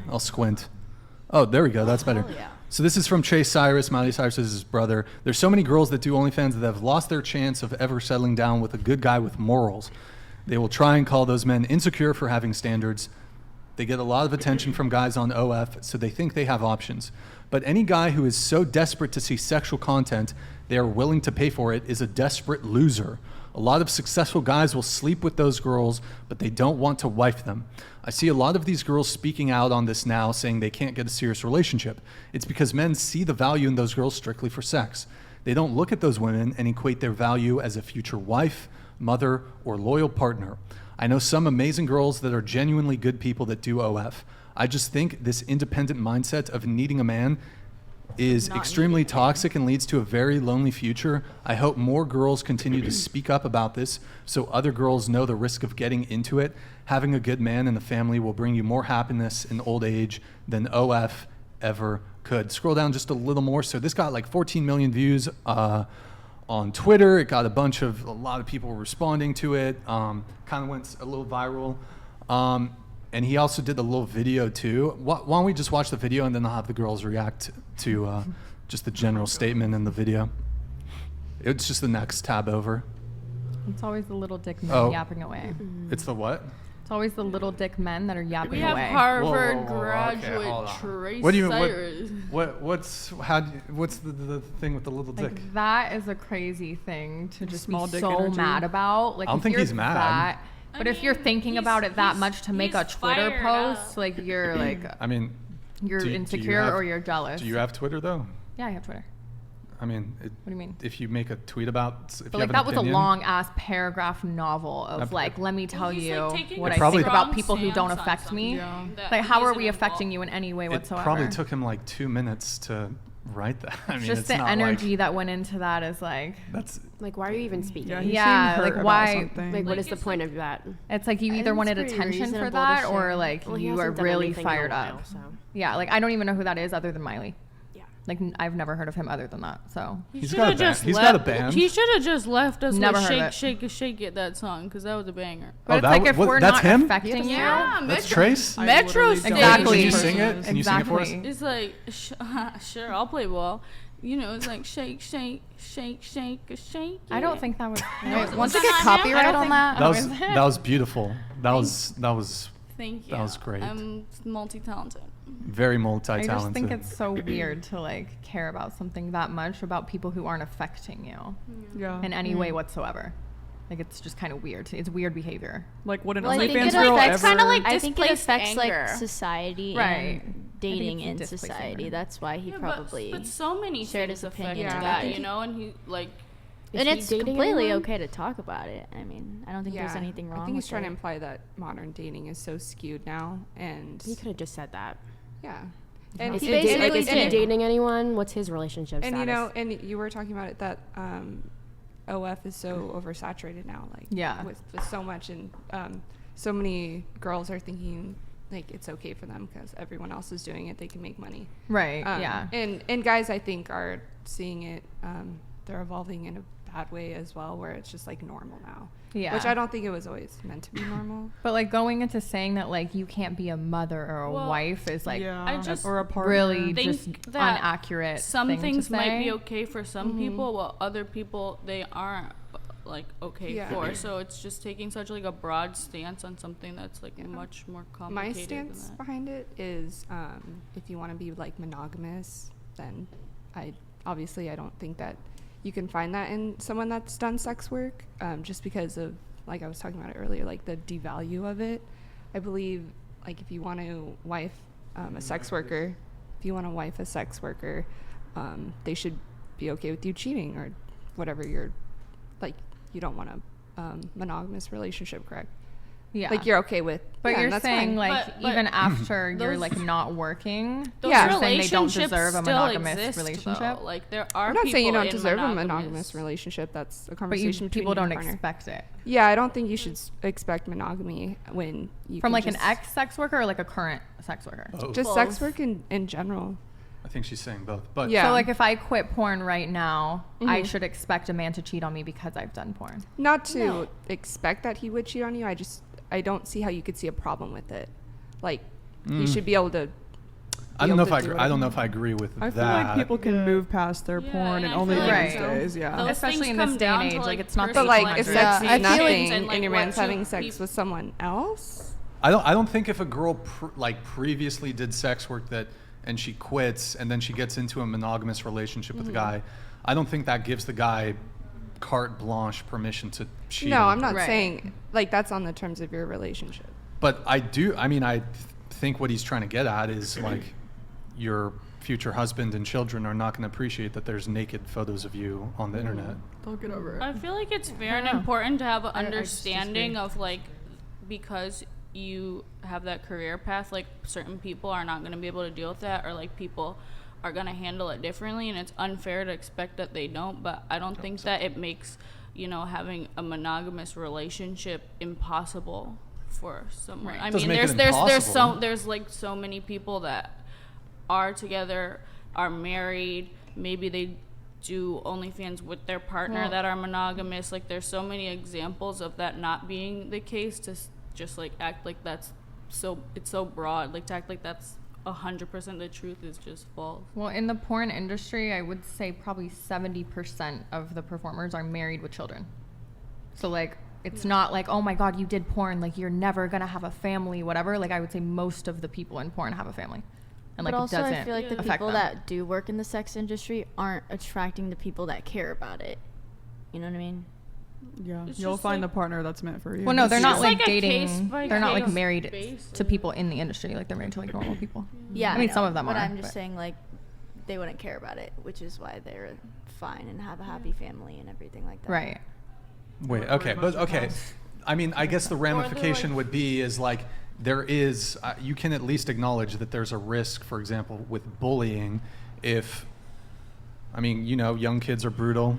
I'll squint. Oh, there we go. That's better. Yeah. So this is from Chase Cyrus. Miley Cyrus is his brother. There's so many girls that do OnlyFans that have lost their chance of ever settling down with a good guy with morals. They will try and call those men insecure for having standards. They get a lot of attention from guys on OF, so they think they have options. But any guy who is so desperate to see sexual content they are willing to pay for it is a desperate loser. A lot of successful guys will sleep with those girls, but they don't want to wife them. I see a lot of these girls speaking out on this now, saying they can't get a serious relationship. It's because men see the value in those girls strictly for sex. They don't look at those women and equate their value as a future wife, mother, or loyal partner. I know some amazing girls that are genuinely good people that do OF. I just think this independent mindset of needing a man is extremely toxic and leads to a very lonely future. I hope more girls continue to speak up about this so other girls know the risk of getting into it. Having a good man in the family will bring you more happiness in old age than OF ever could. Scroll down just a little more. So this got like 14 million views on Twitter. It got a lot of people responding to it. Kind of went a little viral. And he also did a little video too. Why don't we just watch the video and then I'll have the girls react to just the general statement in the video. It's just the next tab over. It's always the little dick men yapping away. It's the what? It's always the little dick men that are yapping We away. have Harvard Whoa, graduate okay, Trace What do you Cyrus. what's the thing with the little dick? Like, that is a crazy thing to just Small be dick so energy. mad about. Like, I don't if think you're he's mad. that- but if you're thinking about it that he's- much to make a he's Twitter fired post, up. like, you're like, I mean, you're do you insecure have- or you're jealous. do you have Twitter though? Yeah, I have Twitter. I mean, What do you mean? if you make a tweet about, if But you like, have that an was a opinion, long ass paragraph novel of Ep- like, let me tell he's, you like, taking what a I think probably- about people who don't strong affect stance me. on something that Like, how he are isn't we affecting involved. you in any way it whatsoever? probably took him like 2 minutes to write that. I mean, Just it's the not energy like, that went into that is like, that's Like, why are you even speaking? Yeah, he Yeah, seemed hurt like, about why- something. Like, what Like, is the it's point of that? it's like you either It's wanted pretty attention for reasonable to that or share. like Well, he you are hasn't done really anything in a fired while, up. so. Yeah, like I don't even know who that is other than Miley. Yeah. Like I've never heard of him other than that. So He's He got a shoulda band. just He's got a left- band. He should have just left us Never with heard of "Shake, it. Shake It, Shake It" that song because that was a banger. but it's that like w- if what- we're that's not him? affecting you, Yeah, That's Metro. Trace. I Metro literally Station. don't Exactly. Can you sing it? Can you sing it for us? Exactly. It's like, sure, I'll play ball. You know, it's like shake, shake, shake, shake, shake. I don't think that was. Wait, once was you that get not him? copyright I don't on think- that, That was beautiful. That was Thank you. That was great. I'm multi-talented. very I multi-talented. just think it's so weird to like care about something that much about people who aren't affecting you Yeah. in any way whatsoever. Like it's just kind of weird. It's weird behavior. Like, would an Well, I think OnlyFans it girl affects ever... kinda like I think it displaced affects anger. like society Right. and dating it's in displacing society. anger. That's why he Yeah, probably but so many shared things his affect opinion about that, it. you know, and he like. and he it's dating completely anyone? okay to talk about it. I mean, I don't think there's anything wrong I think he's with trying to it. imply that modern dating is so skewed now, and He could have just said that. yeah, Is and he, basically is he did. dating anyone? What's his relationship and status? you know, and you were talking about it that OF is so oversaturated now, like Yeah. with so much, and so many girls are thinking like it's okay for them because everyone else is doing it, they can make money. Right. Yeah. And guys, I think are seeing it. They're evolving in a bad way as well, where it's just like normal now. Yeah. Which I don't think it was always meant to be normal. But like going into saying that like you can't be a mother or a Well, wife is like yeah. I just or a partner. really think just that inaccurate. Some thing to things might say. be okay for some people, while other people they aren't like okay Yeah. for. So it's just taking such like a broad stance on something that's like much more My complicated. stance than that. behind it is if you want to be like monogamous, then I don't think that you can find that in someone that's done sex work, just because of, like I was talking about it earlier, like the devalue of it. I believe like if you want to wife a sex worker, they should be okay with you cheating or whatever you're like. You don't want a monogamous relationship, correct? Yeah. Like you're okay with. But yeah, you're that's saying fine. like But even after you're those- like not working, Those Yeah. you're saying they don't relationships deserve a still monogamous exist, relationship. though. Like there are I'm not saying you people don't in deserve a monogamous relationship. That's a But conversation between people you and don't your partner. expect it. Yeah, I don't think you should expect monogamy when you From can like an just- ex sex worker or like a current sex worker. Both. just sex work in general. I think she's saying both. But Yeah. So like if I quit porn right now, I Mhm. should expect a man to cheat on me because I've done porn. Not to expect that he would cheat on you. I don't see how you could see a problem with it. Like he should be able to. I don't know if able I to do I whatever don't know he if I agree with I that. feel like people can move past their Yeah, porn and and I only feel like these so. days. Yeah. Those Especially things in this come day and down age, to, like, like, it's not But like, if personal sex Yeah, is I feel like- nothing and, like, and your what man's two having sex peop- with someone else, I don't think if a girl previously did sex work and she quits and then she gets into a monogamous relationship with a guy, I don't think that gives the guy carte blanche permission to cheat. no, on I'm her. not Right. saying like that's on the terms of your relationship. But I think what he's trying to get at is like your future husband and children are not going to appreciate that there's naked photos of you on the internet. They'll get over it. I feel like it's fair and know. important to have an I just understanding disagree. of like, because you have that career path, like certain people are not going to be able to deal with that, or like people are going to handle it differently, and it's unfair to expect that they don't. But I don't think that it makes, you know, having a monogamous relationship impossible for someone. I Doesn't mean, make it there's impossible. like so many people that are together, are married, maybe they do OnlyFans with their partner Well- that are monogamous. Like there's so many examples of that not being the case, to just like act like it's so broad, like to act like that's 100% the truth is just false. Well, in the porn industry, I would say probably 70% of the performers are married with children. So like, it's not like, oh my God, you did porn, like you're never gonna have a family, whatever. Like I would say most of the people in porn have a family. And like but it also, doesn't I feel like the affect people them. that do work in the sex industry aren't attracting the people that care about it. You know what I mean? Yeah, It's you'll just find like- the partner that's meant for you. Well, no, they're It's not just like like a dating. case-by-case They're not like married basis. to people in the industry. Like they're married to like normal people. Yeah, I mean, know, some of them but are. I'm just but- saying, like, they wouldn't care about it, which is why they're fine and have a happy family and everything like that. Right. Wait, okay, but okay. I mean, I guess the ramification like- would be is like there is you can at least acknowledge that there's a risk, for example, with bullying. If I mean, you know, young kids are brutal.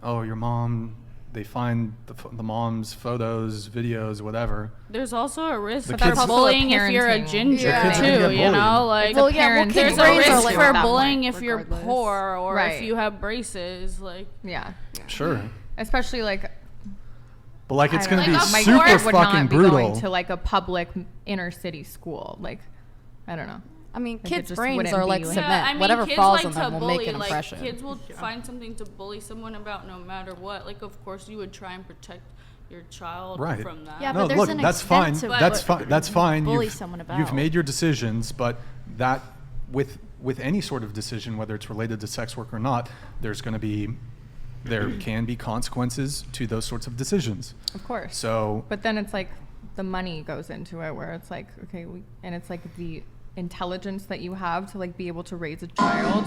Oh, your mom. They find the mom's photos, videos, whatever. There's also a risk The for kids- bullying if you're a parenting. ginger Yeah. Kids are gonna too, get you know, bullied. like Well, yeah, well, parents- kids' there's a brains are risk like for that bullying way, if you're regardless. poor or Right. if you have braces, like Yeah. Sure, Especially like but like it's I going don't to know. be My super kid would fucking not be brutal. going to like a public inner city school. Like, I don't know. I mean, Like, it kids' just brains wouldn't are be like like- cement. yeah, I mean, Whatever kids falls like on to them will bully, make an like, impression. Kids will find something to bully someone about no matter what. Like, of course, you would try and protect your child Right. from that. Yeah, No, but there's look, an that's extent fine. to That's what fine. That's fine. bully You've, someone you've about. made your decisions, but that with any sort of decision, whether it's related to sex work or not, there can be consequences to those sorts of decisions. Of course. So But then it's like the money goes into it, where it's like, okay, and it's like the intelligence that you have to like be able to raise a child.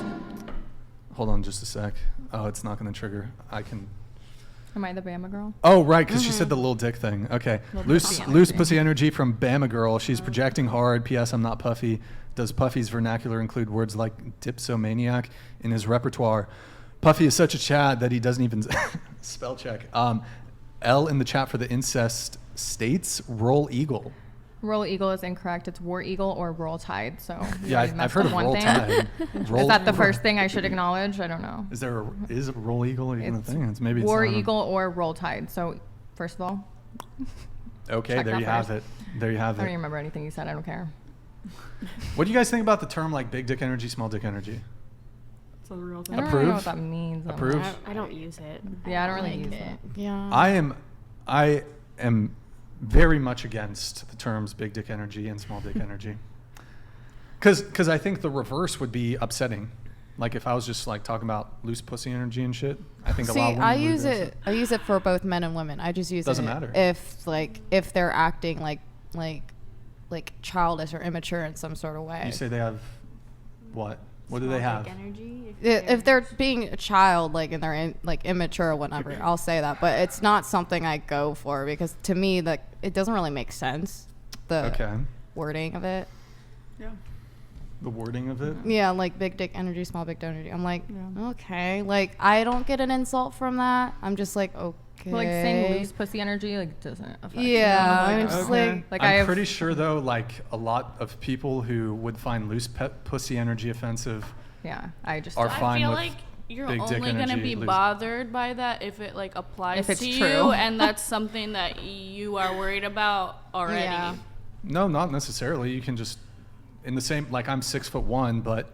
hold on just a sec. Oh, it's not going to trigger. I can. Am I the Bama girl? Oh, right, because she said the little dick thing. Okay. Little Loose pussy loose energy. pussy energy from Bama Girl. She's projecting hard. P.S. I'm not puffy. Does Puffy's vernacular include words like dipsomaniac in his repertoire? Puffy is such a Chad that he doesn't even spell check. L in the chat for the incest states roll eagle. Roll Eagle is incorrect. It's War Eagle or Roll Tide. So you Yeah, already I've messed heard up of one roll thing. tide. Is that the first thing I should acknowledge? I don't know. Is a roll eagle even It's a thing? Maybe it's War not a- Eagle or Roll Tide. So first of all, Okay, check there that you have it. first. There you have I don't even it. remember anything you said. I don't care. What do you guys think about the term like big dick energy, small dick energy? It's a real I thing. don't really Approve? know what that means. I'm Approve? like- I don't use it. Yeah, I don't really like use it. it. Yeah. I am very much against the terms big dick energy and small dick energy. Because I think the reverse would be upsetting. Like if I was just like talking about loose pussy energy and shit, I think See, a lot of women I would use agree with it. I use it for both men and women. I just use Doesn't it matter. if they're acting like childish or immature in some sort of way. You say they have what? What do they Small have? dick energy, If they're being a child, like, and they're like immature or whatever, I'll say that. But it's not something I go for because to me, like, it doesn't really make sense. The Okay. wording of it. Yeah. The wording of it? Yeah, like big dick energy, small dick energy. I'm like, Yeah. okay, like I don't get an insult from that. I'm just like, okay. But, like saying loose pussy energy like doesn't affect me. Yeah, I'm I'm like, just okay. like, Like I I'm have pretty sure though, like a lot of people who would find loose pussy energy offensive yeah, I just are don't. fine I feel with like you're big dick only gonna energy, be loose- bothered by that if it like applies If it's to true. you and that's something that you are worried about already. Yeah. No, not necessarily. You can just in the same, like I'm 6'1", but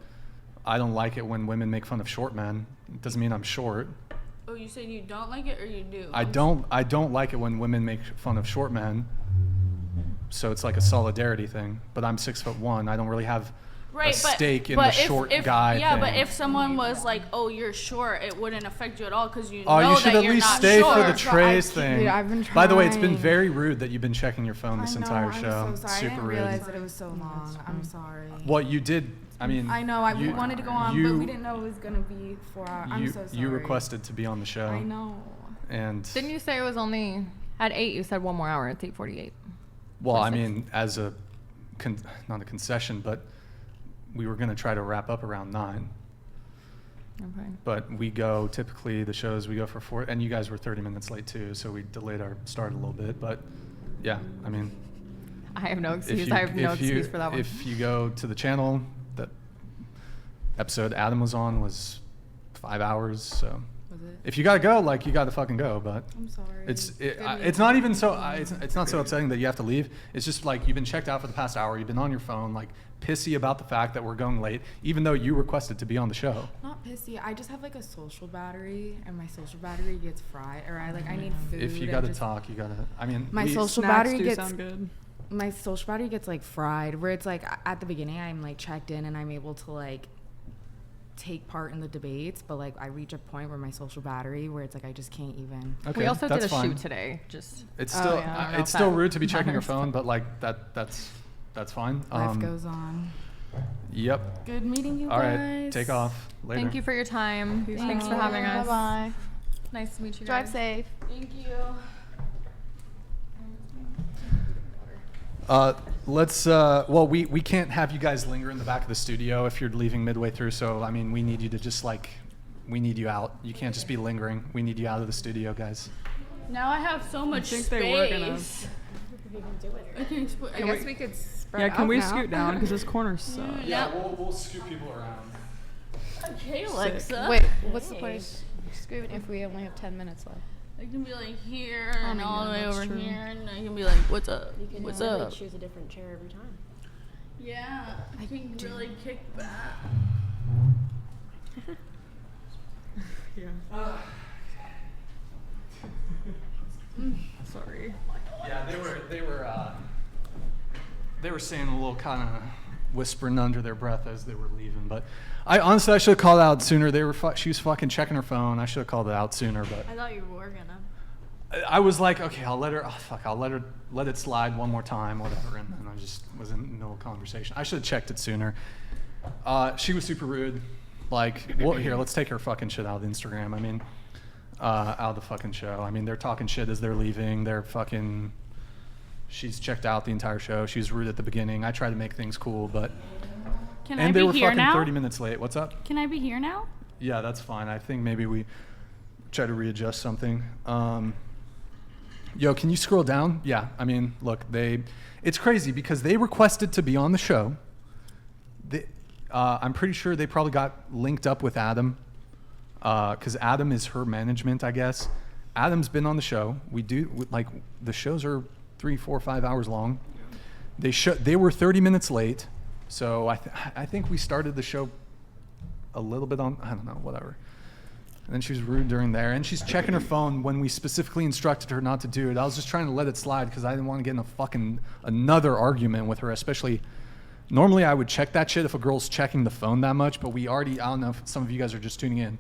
I don't like it when women make fun of short men. It doesn't mean I'm short. Oh, you said you don't like it or you do? I don't like it when women make fun of short men. So it's like a solidarity thing. But I'm 6'1". I don't really have a stake in the short guy Yeah, thing. but if someone was like, "Oh, you're short," it wouldn't affect you at all because you Oh, know you should that at you're least not stay short. for the trays thing. Dude, I've been By the way, it's been trying. very rude that you've been checking your phone this I know, entire I'm show. so sorry. I Super didn't rude. realize that it was so long. I'm sorry. Well, you did. I mean, I know. We you- wanted to go on, but we didn't know it was gonna be 4 hours. I'm so sorry. You requested to be on the show. I know. And Didn't you say it was only at 8? You said one more hour. It's 8:48. well, or I 6? mean, as a not a concession, but we were going to try to wrap up around 9. Okay. But we go typically the shows we go for 4, and you guys were 30 minutes late too, so we delayed our start a little bit. But yeah, I mean, I have no if excuse. you, I have no if you- excuse for that one. If you go to the channel, that episode Adam was on was 5 hours. So Was it? if you got to go, like you got to fucking go. But I'm sorry. it's not even so it's not so upsetting that you have to leave. It's just like you've been checked out for the past hour. You've been on your phone, like pissy about the fact that we're going late, even though you requested to be on the show. Not pissy. I just have like a social battery, and my social battery gets fried, or I need food. If you and got to just- talk, you got to. I mean, My we- social Snacks battery do gets sound good. my social battery gets like fried, where it's like at the beginning I'm like checked in and I'm able to like take part in the debates, but like I reach a point where my social battery where it's like I just can't even. Okay, we also did that's a fine. shoot today. Just It's Oh, still yeah. I don't know it's if still that rude to be checking your matters. phone, but like that's fine. Life goes on. Yep. Good meeting you All guys. right. Take off later. thank you for your time. Thanks for having us. Bye. Nice to meet you Drive guys. safe. Thank you. Let's. Well, we can't have you guys linger in the back of the studio if you're leaving midway through. So I mean, we need you to just like, we need you out. You can't just be lingering. We need you out of the studio, guys. Now I have so much think space. they were gonna- I can explain. I guess we could spread Yeah, can out we now. scoot down because this corner sucks. Yeah. we'll scoop people around. Okay, Alexa. Wait, what's the point of scooting if we only have 10 minutes left? I can be like here and mean, all the way that's over true. here, and I can be like, "What's up? You can What's literally up?" choose a different chair every time. Yeah, I can really kick back. Yeah. Sorry. Yeah, they were saying a little kind of whispering under their breath as they were leaving. But I honestly should have called it out sooner. She was fucking checking her phone. I should have called it out sooner. But I thought you were gonna. I was like, okay, I'll let her. Oh, fuck, I'll let it slide one more time, whatever. And then I just was in the middle of conversation. I should have checked it sooner. She was super rude. Like, well, here, let's take her fucking shit out of Instagram. I mean, out of the fucking show. I mean, they're talking shit as they're leaving. They're fucking. She's checked out the entire show. She was rude at the beginning. I tried to make things cool, but. Can And I they be were here fucking now? 30 minutes late. What's up? Can I be here now? Yeah, that's fine. I think maybe we try to readjust something. Yo, can you scroll down? Yeah, I mean, look, it's crazy because they requested to be on the show. I'm pretty sure they probably got linked up with Adam because Adam is her management, I guess. Adam's been on the show. The shows are 3, 4, 5 hours long. They were 30 minutes late. So I think we started the show a little bit on, I don't know, whatever. And then she was rude during there. And she's checking her phone when we specifically instructed her not to do it. I was just trying to let it slide because I didn't want to get in another argument with her, especially, normally I would check that shit if a girl's checking the phone that much, but we already, I don't know if some of you guys are just tuning in,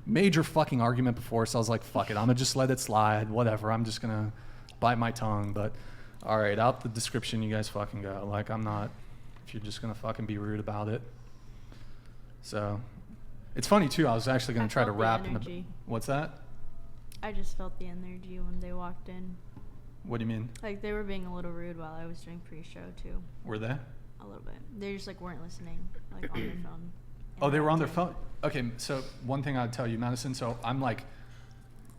major fucking argument before, so I was like, fuck it, I'm gonna just let it slide, whatever, I'm just gonna bite my tongue, but all right, out the description you guys fucking go. Like, I'm not, if you're just gonna fucking be rude about it. So, it's funny too, I was actually gonna I try to felt the rap energy. what's that? I just felt the energy when they walked in. What do you mean? Like they were being a little rude while I was doing pre-show too. Were they? A little bit. They just like weren't listening, like on their phone. Oh, they were on their phone? Okay, so one thing I'd tell you, Madison, so I'm like,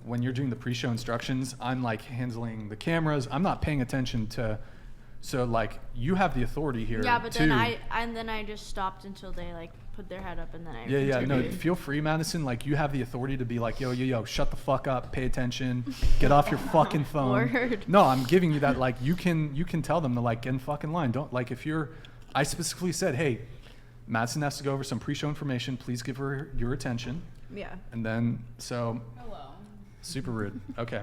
when you're doing the pre-show instructions, I'm like handling the cameras. I'm not paying attention to, so like you have the authority here. Yeah, but too. then I just stopped until they like put their head up and then I Yeah, no, continued. feel free, Madison. Like you have the authority to be like, yo, shut the fuck up, pay attention, get off your fucking phone. Word. No, I'm giving you that. Like you can tell them to like get in fucking line. Don't like if you're I specifically said, hey, Madison has to go over some pre-show information. Please give her your attention. Yeah. And then, so Hello. super rude. Okay.